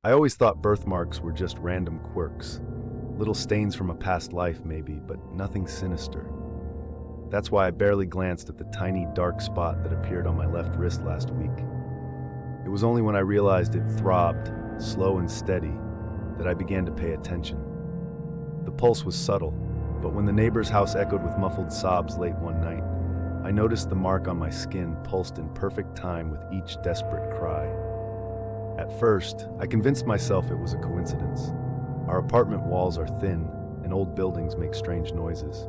I always thought birthmarks were just random quirks, little stains from a past life maybe, but nothing sinister. That's why I barely glanced at the tiny dark spot that appeared on my left wrist last week. It was only when I realized it throbbed, slow and steady, that I began to pay attention. The pulse was subtle, but when the neighbor's house echoed with muffled sobs late one night, I noticed the mark on my skin pulsed in perfect time with each desperate cry. At first, I convinced myself it was a coincidence. Our apartment walls are thin, and old buildings make strange noises.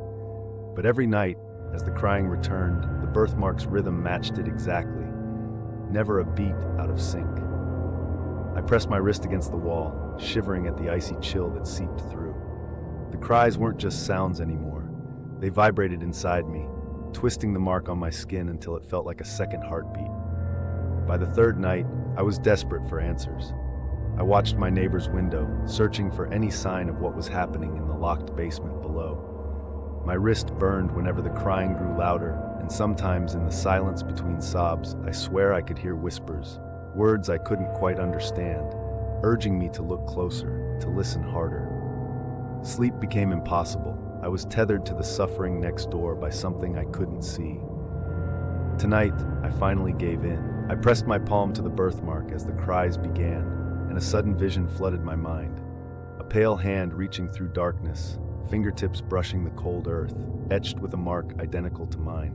But every night, as the crying returned, the birthmark's rhythm matched it exactly, never a beat out of sync. I pressed my wrist against the wall, shivering at the icy chill that seeped through. The cries weren't just sounds anymore. They vibrated inside me, twisting the mark on my skin until it felt like a second heartbeat. By the third night, I was desperate for answers. I watched my neighbor's window, searching for any sign of what was happening in the locked basement below. My wrist burned whenever the crying grew louder, and sometimes in the silence between sobs, I swear I could hear whispers, words I couldn't quite understand, urging me to look closer, to listen harder. Sleep became impossible. I was tethered to the suffering next door by something I couldn't see. Tonight, I finally gave in. I pressed my palm to the birthmark as the cries began, and a sudden vision flooded my mind. A pale hand reaching through darkness, fingertips brushing the cold earth, etched with a mark identical to mine.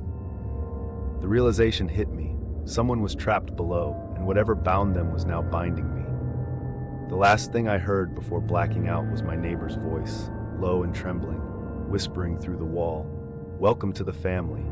The realization hit me. Someone was trapped below, and whatever bound them was now binding me. The last thing I heard before blacking out was my neighbor's voice, low and trembling, whispering through the wall, "Welcome to the family."